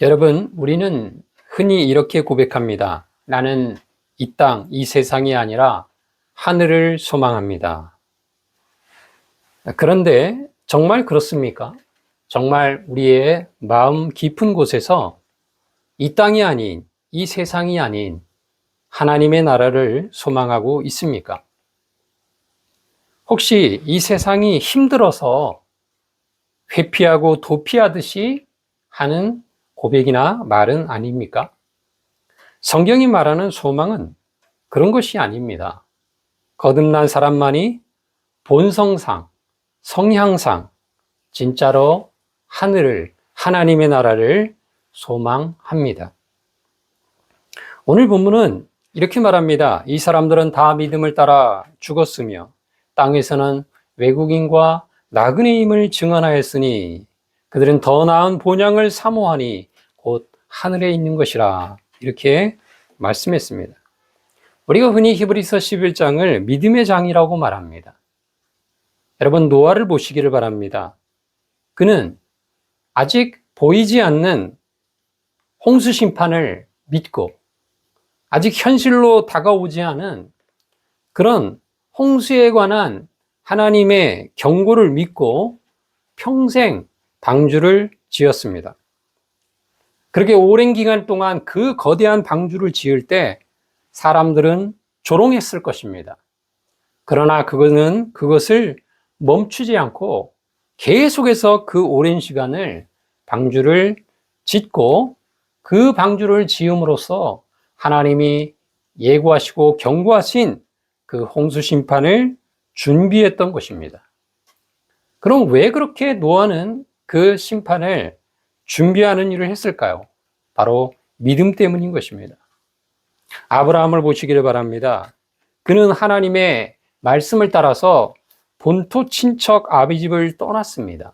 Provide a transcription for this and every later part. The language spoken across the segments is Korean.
여러분, 우리는 흔히 이렇게 고백합니다. 나는 이 땅, 이 세상이 아니라 하늘을 소망합니다. 그런데 정말 그렇습니까? 정말 우리의 마음 깊은 곳에서 이 땅이 아닌, 이 세상이 아닌 하나님의 나라를 소망하고 있습니까? 혹시 이 세상이 힘들어서 회피하고 도피하듯이 하는 고백이나 말은 아닙니까? 성경이 말하는 소망은 그런 것이 아닙니다. 거듭난 사람만이 본성상, 성향상 진짜로 하늘을, 하나님의 나라를 소망합니다. 오늘 본문은 이렇게 말합니다. 이 사람들은 다 믿음을 따라 죽었으며 땅에서는 외국인과 나그네임을 증언하였으니 그들은 더 나은 본향을 사모하니 곧 하늘에 있는 것이라. 이렇게 말씀했습니다. 우리가 흔히 히브리서 11장을 믿음의 장이라고 말합니다. 여러분, 노아를 보시기를 바랍니다. 그는 아직 보이지 않는 홍수 심판을 믿고 아직 현실로 다가오지 않은 그런 홍수에 관한 하나님의 경고를 믿고 평생 방주를 지었습니다. 그렇게 오랜 기간 동안 그 거대한 방주를 지을 때 사람들은 조롱했을 것입니다. 그러나 그거는 그것을 멈추지 않고 계속해서 그 오랜 시간을 방주를 짓고 그 방주를 지음으로써 하나님이 예고하시고 경고하신 그 홍수 심판을 준비했던 것입니다. 그럼 왜 그렇게 노아는 그 심판을 준비하는 일을 했을까요? 바로 믿음 때문인 것입니다. 아브라함을 보시기를 바랍니다. 그는 하나님의 말씀을 따라서 본토 친척 아비집을 떠났습니다.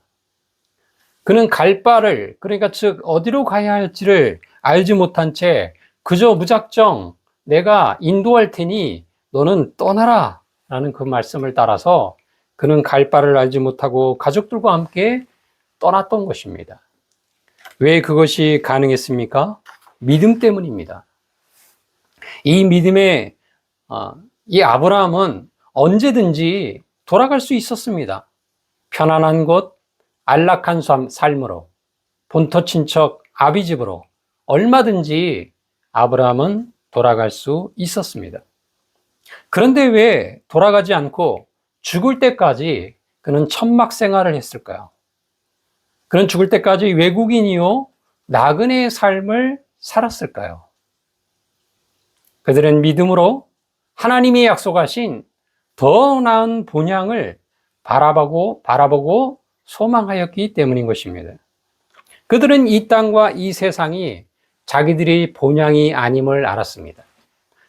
그는 갈 바를, 그러니까 즉 어디로 가야 할지를 알지 못한 채 그저 무작정 내가 인도할 테니 너는 떠나라 라는 그 말씀을 따라서 그는 갈 바를 알지 못하고 가족들과 함께 떠났던 것입니다. 왜 그것이 가능했습니까? 믿음 때문입니다. 이 믿음의 이 아브라함은 언제든지 돌아갈 수 있었습니다. 편안한 곳, 안락한 삶으로, 본토 친척 아비집으로 얼마든지 아브라함은 돌아갈 수 있었습니다. 그런데 왜 돌아가지 않고 죽을 때까지 그는 천막 생활을 했을까요? 그는 죽을 때까지 외국인이요 나그네의 삶을 살았을까요? 그들은 믿음으로 하나님이 약속하신 더 나은 본향을 바라보고 소망하였기 때문인 것입니다. 그들은 이 땅과 이 세상이 자기들이 본향이 아님을 알았습니다.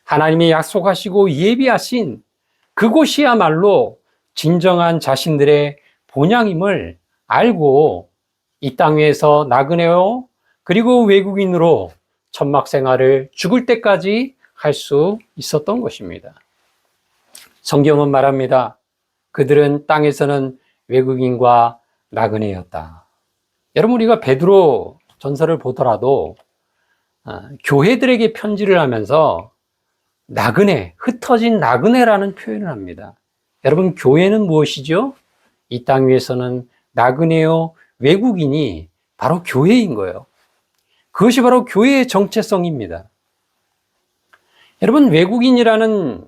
하나님이 약속하시고 예비하신 그곳이야말로 진정한 자신들의 본향임을 알고 이 땅 위에서 나그네요 그리고 외국인으로 천막 생활을 죽을 때까지 할 수 있었던 것입니다. 성경은 말합니다. 그들은 땅에서는 외국인과 나그네였다. 여러분, 우리가 베드로 전서를 보더라도 교회들에게 편지를 하면서 나그네, 흩어진 나그네라는 표현을 합니다. 여러분, 교회는 무엇이죠? 이 땅 위에서는 나그네요 외국인이 바로 교회인 거예요. 그것이 바로 교회의 정체성입니다. 여러분, 외국인이라는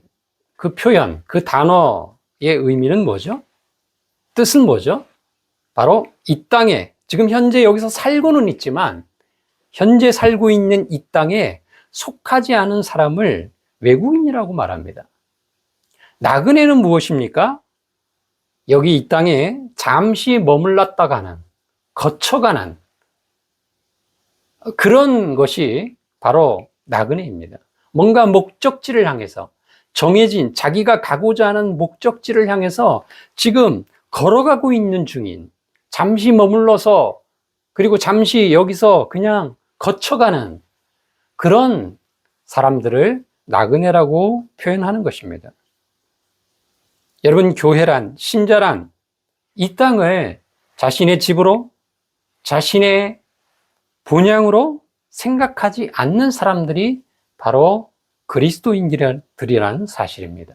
그 표현, 그 단어의 의미는 뭐죠? 뜻은 뭐죠? 바로 이 땅에, 지금 현재 여기서 살고는 있지만 현재 살고 있는 이 땅에 속하지 않은 사람을 외국인이라고 말합니다. 나그네는 무엇입니까? 여기 이 땅에 잠시 머물렀다 가는, 거쳐가는 그런 것이 바로 나그네입니다. 뭔가 목적지를 향해서 정해진 자기가 가고자 하는 목적지를 향해서 지금 걸어가고 있는 중인, 잠시 머물러서 그리고 잠시 여기서 그냥 거쳐가는 그런 사람들을 나그네라고 표현하는 것입니다. 여러분, 교회란, 신자란 이 땅을 자신의 집으로, 자신의 본향으로 생각하지 않는 사람들이 바로 그리스도인들이라는 사실입니다.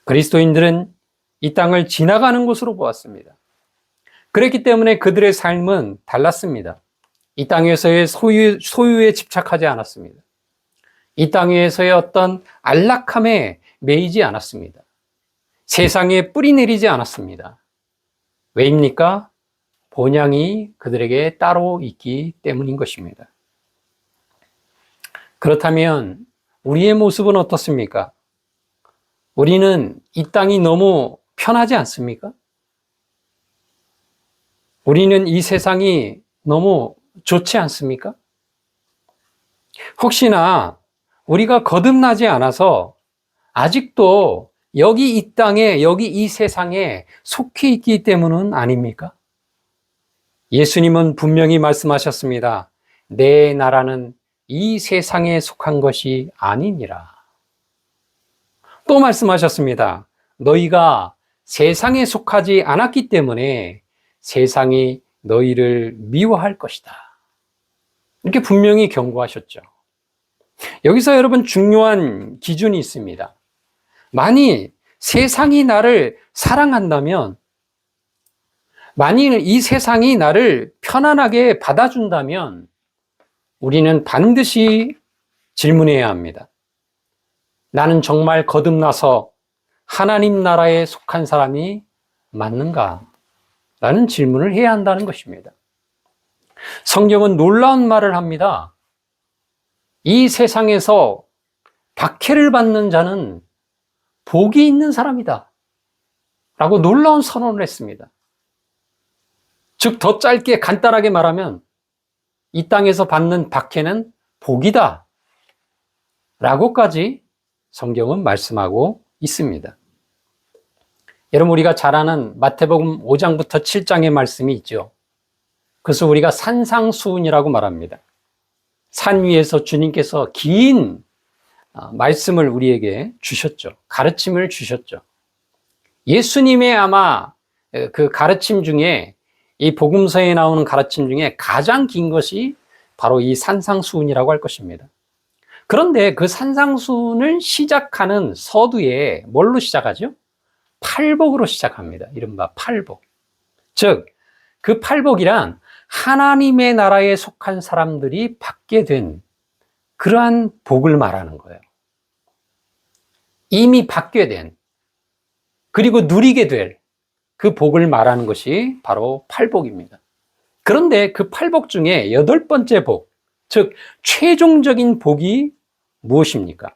그리스도인들은 이 땅을 지나가는 곳으로 보았습니다. 그랬기 때문에 그들의 삶은 달랐습니다. 이 땅에서의 소유에 집착하지 않았습니다. 이 땅에서의 어떤 안락함에 매이지 않았습니다. 세상에 뿌리 내리지 않았습니다. 왜입니까? 본향이 그들에게 따로 있기 때문인 것입니다. 그렇다면 우리의 모습은 어떻습니까? 우리는 이 땅이 너무 편하지 않습니까? 우리는 이 세상이 너무 좋지 않습니까? 혹시나 우리가 거듭나지 않아서 아직도 여기 이 땅에, 여기 이 세상에 속해 있기 때문은 아닙니까? 예수님은 분명히 말씀하셨습니다. 내 나라는 이 세상에 속한 것이 아니니라. 또 말씀하셨습니다. 너희가 세상에 속하지 않았기 때문에 세상이 너희를 미워할 것이다. 이렇게 분명히 경고하셨죠. 여기서 여러분 중요한 기준이 있습니다. 만일 세상이 나를 사랑한다면, 만일 이 세상이 나를 편안하게 받아준다면 우리는 반드시 질문해야 합니다. 나는 정말 거듭나서 하나님 나라에 속한 사람이 맞는가? 라는 질문을 해야 한다는 것입니다. 성경은 놀라운 말을 합니다. 이 세상에서 박해를 받는 자는 복이 있는 사람이다. 라고 놀라운 선언을 했습니다. 즉, 더 짧게 간단하게 말하면 이 땅에서 받는 박해는 복이다. 라고까지 성경은 말씀하고 있습니다. 여러분, 우리가 잘 아는 마태복음 5장부터 7장의 말씀이 있죠. 그래서 우리가 산상수훈이라고 말합니다. 산 위에서 주님께서 긴 말씀을 우리에게 주셨죠. 가르침을 주셨죠. 예수님의 아마 그 가르침 중에, 이 복음서에 나오는 가르침 중에 가장 긴 것이 바로 이 산상수훈이라고 할 것입니다. 그런데 그 산상수훈을 시작하는 서두에 뭘로 시작하죠? 팔복으로 시작합니다. 이른바 팔복. 즉, 그 팔복이란 하나님의 나라에 속한 사람들이 받게 된 그러한 복을 말하는 거예요. 이미 받게 된, 그리고 누리게 될 그 복을 말하는 것이 바로 팔복입니다. 그런데 그 팔복 중에 8번째 복, 즉 최종적인 복이 무엇입니까?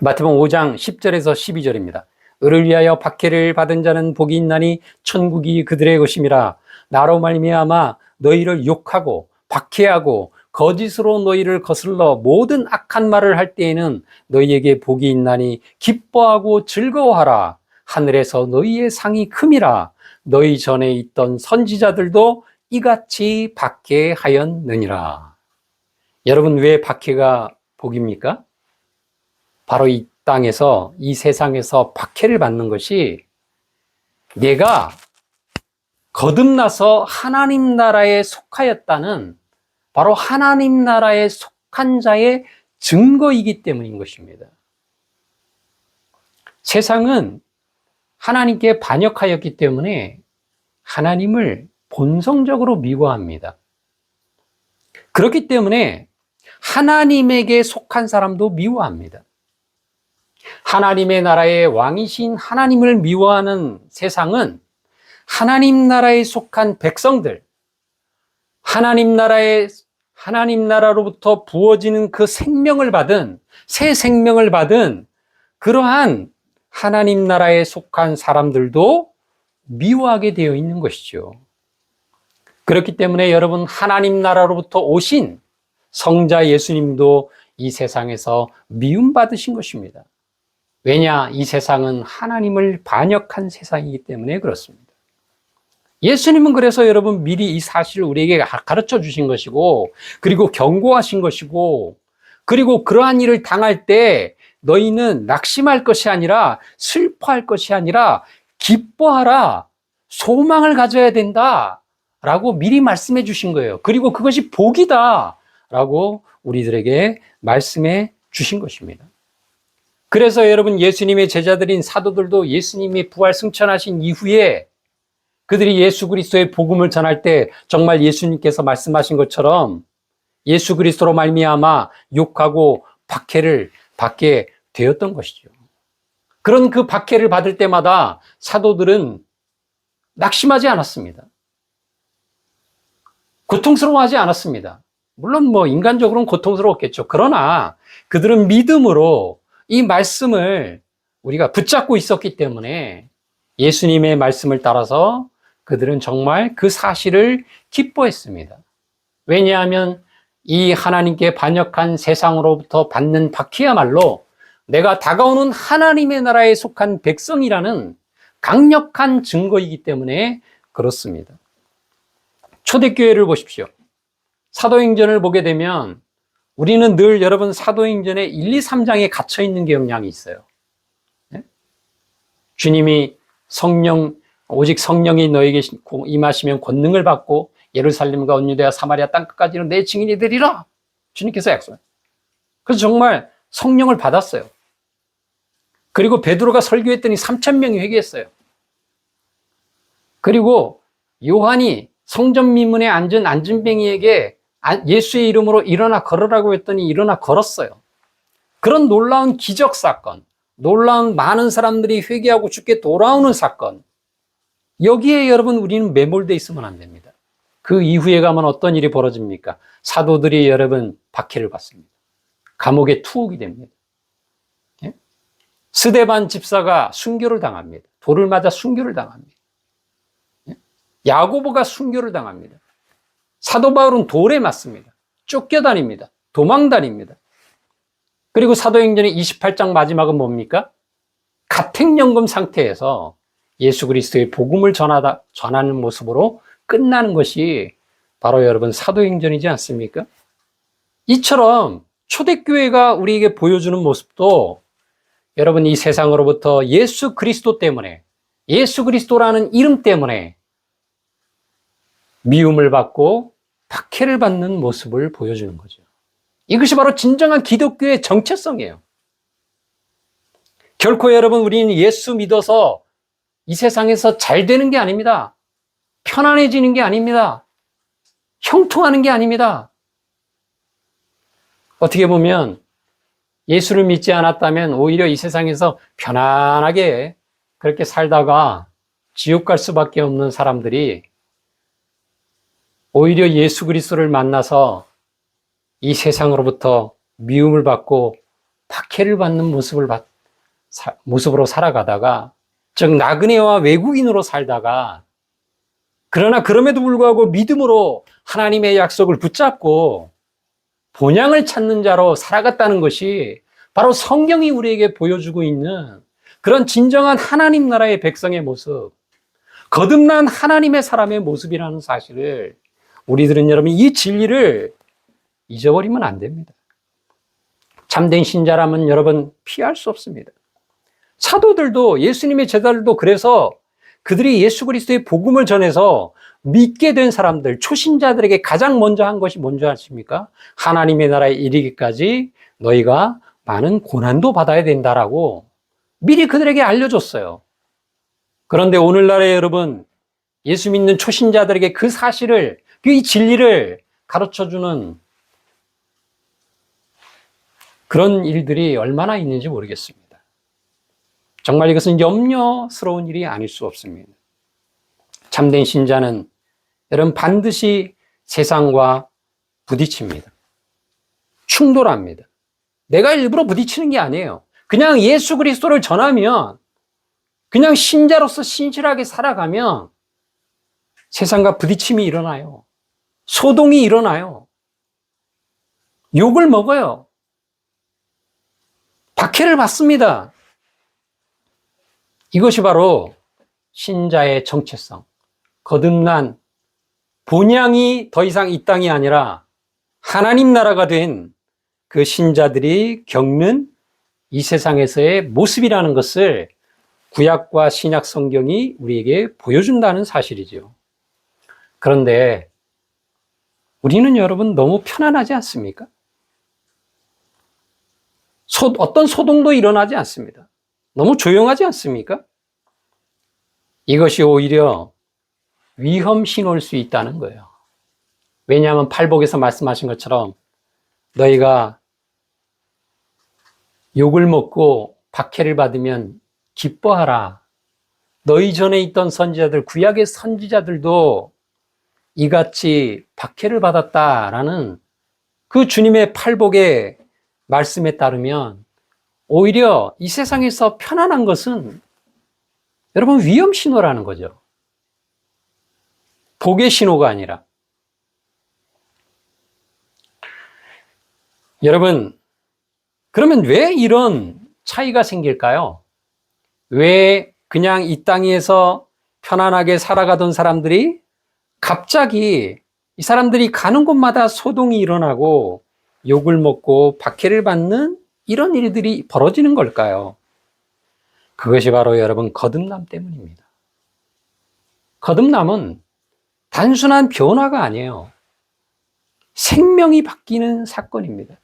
마태복음 5장 10절에서 12절입니다. 을을 위하여 박해를 받은 자는 복이 있나니 천국이 그들의 것임이라. 나로 말미암아 너희를 욕하고 박해하고 거짓으로 너희를 거슬러 모든 악한 말을 할 때에는 너희에게 복이 있나니 기뻐하고 즐거워하라. 하늘에서 너희의 상이 큼이라. 너희 전에 있던 선지자들도 이같이 박해하였느니라. 여러분, 왜 박해가 복입니까? 바로 이 땅에서, 이 세상에서 박해를 받는 것이 내가 거듭나서 하나님 나라에 속하였다는, 바로 하나님 나라에 속한 자의 증거이기 때문인 것입니다. 세상은 하나님께 반역하였기 때문에 하나님을 본성적으로 미워합니다. 그렇기 때문에 하나님에게 속한 사람도 미워합니다. 하나님의 나라의 왕이신 하나님을 미워하는 세상은 하나님 나라에 속한 백성들, 하나님 나라로부터 부어지는 그 생명을 받은, 새 생명을 받은 그러한 하나님 나라에 속한 사람들도 미워하게 되어 있는 것이죠. 그렇기 때문에 여러분, 하나님 나라로부터 오신 성자 예수님도 이 세상에서 미움받으신 것입니다. 왜냐? 이 세상은 하나님을 반역한 세상이기 때문에 그렇습니다. 예수님은 그래서 여러분 미리 이 사실을 우리에게 가르쳐 주신 것이고, 그리고 경고하신 것이고, 그리고 그러한 일을 당할 때 너희는 낙심할 것이 아니라, 슬퍼할 것이 아니라 기뻐하라, 소망을 가져야 된다 라고 미리 말씀해 주신 거예요. 그리고 그것이 복이다 라고 우리들에게 말씀해 주신 것입니다. 그래서 여러분, 예수님의 제자들인 사도들도 예수님이 부활 승천하신 이후에 그들이 예수 그리스도의 복음을 전할 때 정말 예수님께서 말씀하신 것처럼 예수 그리스도로 말미암아 욕하고 박해를 받게 되었던 것이죠. 그런 그 박해를 받을 때마다 사도들은 낙심하지 않았습니다. 고통스러워하지 않았습니다. 물론 인간적으로는 고통스러웠겠죠. 그러나 그들은 믿음으로 이 말씀을 우리가 붙잡고 있었기 때문에 예수님의 말씀을 따라서 그들은 정말 그 사실을 기뻐했습니다. 왜냐하면 이 하나님께 반역한 세상으로부터 받는 박해야말로 내가 다가오는 하나님의 나라에 속한 백성이라는 강력한 증거이기 때문에 그렇습니다. 초대교회를 보십시오. 사도행전을 보게 되면 우리는 늘 여러분 사도행전의 1, 2, 3장에 갇혀 있는 경향이 있어요. 네? 주님이 오직 성령이 너에게 임하시면 권능을 받고 예루살렘과 온 유대와 사마리아 땅끝까지는 내 증인이 되리라. 주님께서 약속해요. 그래서 정말 성령을 받았어요. 그리고 베드로가 설교했더니 3,000명이 회개했어요. 그리고 요한이 성전 미문에 앉은 안진뱅이에게 예수의 이름으로 일어나 걸으라고 했더니 일어나 걸었어요. 그런 놀라운 기적 사건, 놀라운 많은 사람들이 회개하고 주께 돌아오는 사건, 여기에 여러분 우리는 매몰되어 있으면 안 됩니다. 그 이후에 가면 어떤 일이 벌어집니까? 사도들이 여러분 박해를 받습니다. 감옥에 투옥이 됩니다. 예? 스데반 집사가 순교를 당합니다. 돌을 맞아 순교를 당합니다. 예? 야고보가 순교를 당합니다. 사도 바울은 돌에 맞습니다. 쫓겨다닙니다. 도망다닙니다. 그리고 사도행전의 28장 마지막은 뭡니까? 가택연금 상태에서 예수 그리스도의 복음을 전하는 모습으로 끝나는 것이 바로 여러분 사도행전이지 않습니까? 이처럼 초대교회가 우리에게 보여주는 모습도 여러분 이 세상으로부터 예수 그리스도 때문에, 예수 그리스도라는 이름 때문에 미움을 받고 박해를 받는 모습을 보여주는 거죠. 이것이 바로 진정한 기독교의 정체성이에요. 결코 여러분 우리는 예수 믿어서 이 세상에서 잘 되는 게 아닙니다. 편안해지는 게 아닙니다. 형통하는 게 아닙니다. 어떻게 보면 예수를 믿지 않았다면 오히려 이 세상에서 편안하게 그렇게 살다가 지옥 갈 수밖에 없는 사람들이 오히려 예수 그리스도를 만나서 이 세상으로부터 미움을 받고 박해를 받는 모습으로 살아가다가, 즉 나그네와 외국인으로 살다가, 그러나 그럼에도 불구하고 믿음으로 하나님의 약속을 붙잡고 본향을 찾는 자로 살아갔다는 것이 바로 성경이 우리에게 보여주고 있는 그런 진정한 하나님 나라의 백성의 모습, 거듭난 하나님의 사람의 모습이라는 사실을 우리들은 여러분 이 진리를 잊어버리면 안 됩니다. 참된 신자라면 여러분 피할 수 없습니다. 사도들도 예수님의 제자들도 그래서 그들이 예수 그리스도의 복음을 전해서 믿게 된 사람들, 초신자들에게 가장 먼저 한 것이 뭔지 아십니까? 하나님의 나라에 이르기까지 너희가 많은 고난도 받아야 된다라고 미리 그들에게 알려줬어요. 그런데 오늘날에 여러분 예수 믿는 초신자들에게 그 사실을, 이 진리를 가르쳐주는 그런 일들이 얼마나 있는지 모르겠습니다. 정말 이것은 염려스러운 일이 아닐 수 없습니다. 참된 신자는 여러분 반드시 세상과 부딪힙니다. 충돌합니다. 내가 일부러 부딪히는 게 아니에요. 그냥 예수 그리스도를 전하면, 그냥 신자로서 신실하게 살아가면 세상과 부딪힘이 일어나요. 소동이 일어나요. 욕을 먹어요. 박해를 받습니다. 이것이 바로 신자의 정체성, 거듭난 본향이 더 이상 이 땅이 아니라 하나님 나라가 된 그 신자들이 겪는 이 세상에서의 모습이라는 것을 구약과 신약 성경이 우리에게 보여준다는 사실이죠. 그런데 우리는 여러분 너무 편안하지 않습니까? 어떤 소동도 일어나지 않습니다. 너무 조용하지 않습니까? 이것이 오히려 위험 신호일 수 있다는 거예요. 왜냐하면 팔복에서 말씀하신 것처럼 너희가 욕을 먹고 박해를 받으면 기뻐하라. 너희 전에 있던 선지자들, 구약의 선지자들도 이같이 박해를 받았다라는 그 주님의 팔복의 말씀에 따르면 오히려 이 세상에서 편안한 것은 여러분 위험 신호라는 거죠. 복의 신호가 아니라. 여러분, 그러면 왜 이런 차이가 생길까요? 왜 그냥 이 땅에서 편안하게 살아가던 사람들이 갑자기 이 사람들이 가는 곳마다 소동이 일어나고 욕을 먹고 박해를 받는 이런 일들이 벌어지는 걸까요? 그것이 바로 여러분 거듭남 때문입니다. 거듭남은 단순한 변화가 아니에요. 생명이 바뀌는 사건입니다.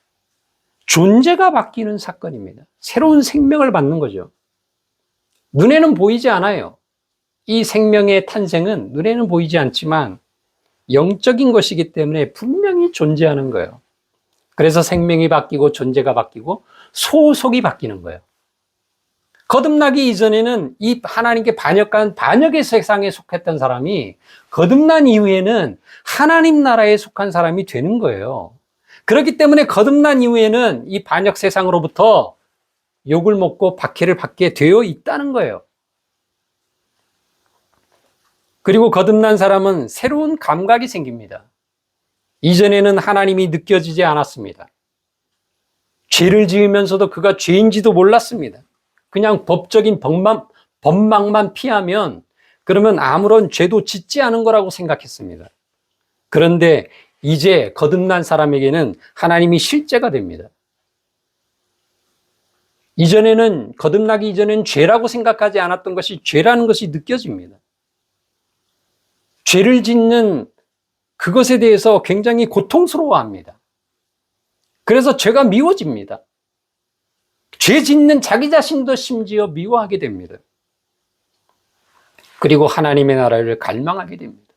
존재가 바뀌는 사건입니다. 새로운 생명을 받는 거죠. 눈에는 보이지 않아요. 이 생명의 탄생은 눈에는 보이지 않지만 영적인 것이기 때문에 분명히 존재하는 거예요. 그래서 생명이 바뀌고 존재가 바뀌고 소속이 바뀌는 거예요. 거듭나기 이전에는 이 하나님께 반역한 반역의 세상에 속했던 사람이 거듭난 이후에는 하나님 나라에 속한 사람이 되는 거예요. 그렇기 때문에 거듭난 이후에는 이 반역 세상으로부터 욕을 먹고 박해를 받게 되어 있다는 거예요. 그리고 거듭난 사람은 새로운 감각이 생깁니다. 이전에는 하나님이 느껴지지 않았습니다. 죄를 지으면서도 그가 죄인지도 몰랐습니다. 그냥 법적인 법망만 피하면 그러면 아무런 죄도 짓지 않은 거라고 생각했습니다. 그런데 이제 거듭난 사람에게는 하나님이 실제가 됩니다. 이전에는 거듭나기 이전에는 죄라고 생각하지 않았던 것이 죄라는 것이 느껴집니다. 죄를 짓는 그것에 대해서 굉장히 고통스러워합니다. 그래서 죄가 미워집니다. 죄 짓는 자기 자신도 심지어 미워하게 됩니다. 그리고 하나님의 나라를 갈망하게 됩니다.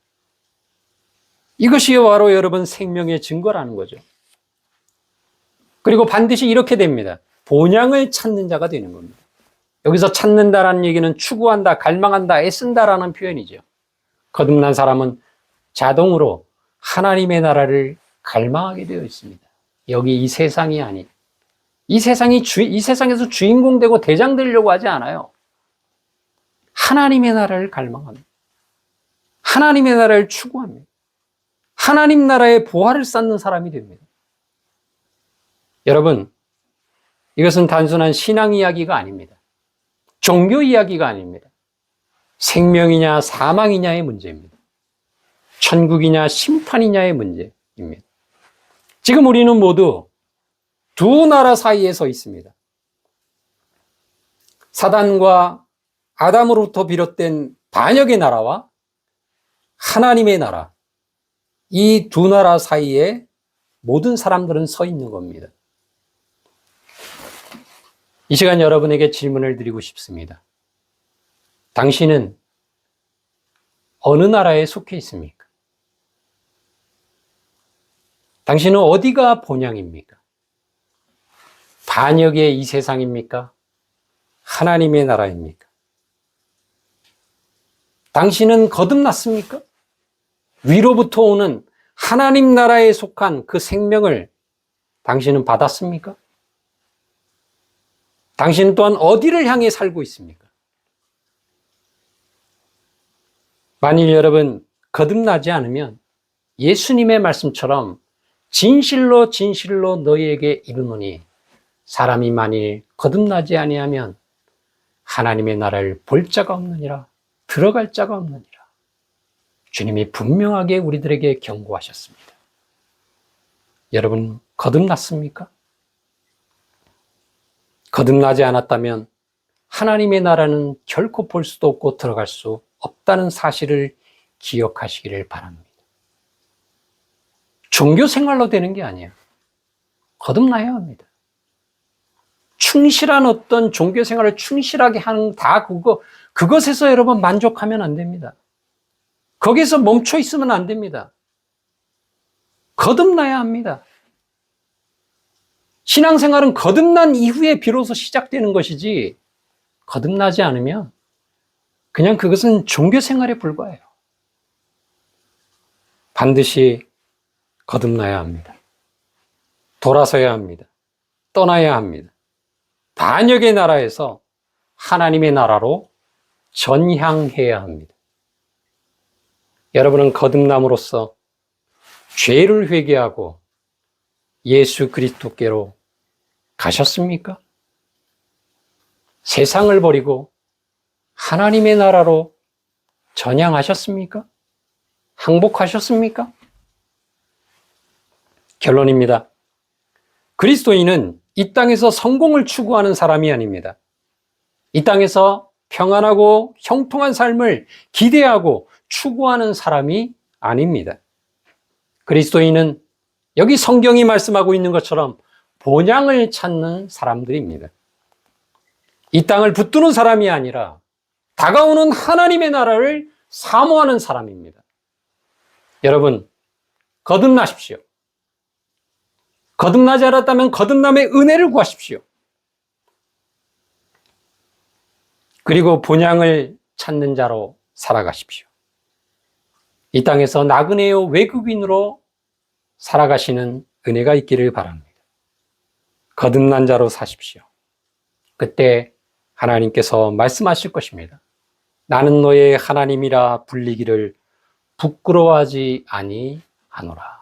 이것이 바로 여러분 생명의 증거라는 거죠. 그리고 반드시 이렇게 됩니다. 본향을 찾는 자가 되는 겁니다. 여기서 찾는다라는 얘기는 추구한다, 갈망한다, 애쓴다라는 표현이죠. 거듭난 사람은 자동으로 하나님의 나라를 갈망하게 되어 있습니다. 여기 이 세상이 아닌, 이 세상에서 주인공 되고 대장 되려고 하지 않아요. 하나님의 나라를 갈망합니다. 하나님의 나라를 추구합니다. 하나님 나라의 보화를 쌓는 사람이 됩니다. 여러분, 이것은 단순한 신앙 이야기가 아닙니다. 종교 이야기가 아닙니다. 생명이냐 사망이냐의 문제입니다. 천국이냐 심판이냐의 문제입니다. 지금 우리는 모두 두 나라 사이에 서 있습니다. 사단과 아담으로부터 비롯된 반역의 나라와 하나님의 나라, 이 두 나라 사이에 모든 사람들은 서 있는 겁니다. 이 시간 여러분에게 질문을 드리고 싶습니다. 당신은 어느 나라에 속해 있습니까? 당신은 어디가 본향입니까? 반역의 이 세상입니까? 하나님의 나라입니까? 당신은 거듭났습니까? 위로부터 오는 하나님 나라에 속한 그 생명을 당신은 받았습니까? 당신 또한 어디를 향해 살고 있습니까? 만일 여러분 거듭나지 않으면 예수님의 말씀처럼 진실로 진실로 너희에게 이르노니 사람이 만일 거듭나지 아니하면 하나님의 나라를 볼 자가 없느니라, 들어갈 자가 없느니라. 주님이 분명하게 우리들에게 경고하셨습니다. 여러분 거듭났습니까? 거듭나지 않았다면 하나님의 나라는 결코 볼 수도 없고 들어갈 수 없다는 사실을 기억하시기를 바랍니다. 종교 생활로 되는 게 아니에요. 거듭나야 합니다. 충실한 어떤 종교 생활을 충실하게 하는 그것에서 여러분 만족하면 안 됩니다. 거기서 멈춰 있으면 안 됩니다. 거듭나야 합니다. 신앙생활은 거듭난 이후에 비로소 시작되는 것이지, 거듭나지 않으면 그냥 그것은 종교 생활에 불과해요. 반드시 거듭나야 합니다. 돌아서야 합니다. 떠나야 합니다. 반역의 나라에서 하나님의 나라로 전향해야 합니다. 여러분은 거듭남으로써 죄를 회개하고 예수 그리스도께로 가셨습니까? 세상을 버리고 하나님의 나라로 전향하셨습니까? 항복하셨습니까? 결론입니다. 그리스도인은 이 땅에서 성공을 추구하는 사람이 아닙니다. 이 땅에서 평안하고 형통한 삶을 기대하고 추구하는 사람이 아닙니다. 그리스도인은 여기 성경이 말씀하고 있는 것처럼 본향을 찾는 사람들입니다. 이 땅을 붙드는 사람이 아니라 다가오는 하나님의 나라를 사모하는 사람입니다. 여러분, 거듭나십시오. 거듭나지 않았다면 거듭남의 은혜를 구하십시오. 그리고 본향을 찾는 자로 살아가십시오. 이 땅에서 나그네요 외국인으로 살아가시는 은혜가 있기를 바랍니다. 거듭난 자로 사십시오. 그때 하나님께서 말씀하실 것입니다. 나는 너의 하나님이라 불리기를 부끄러워하지 아니하노라.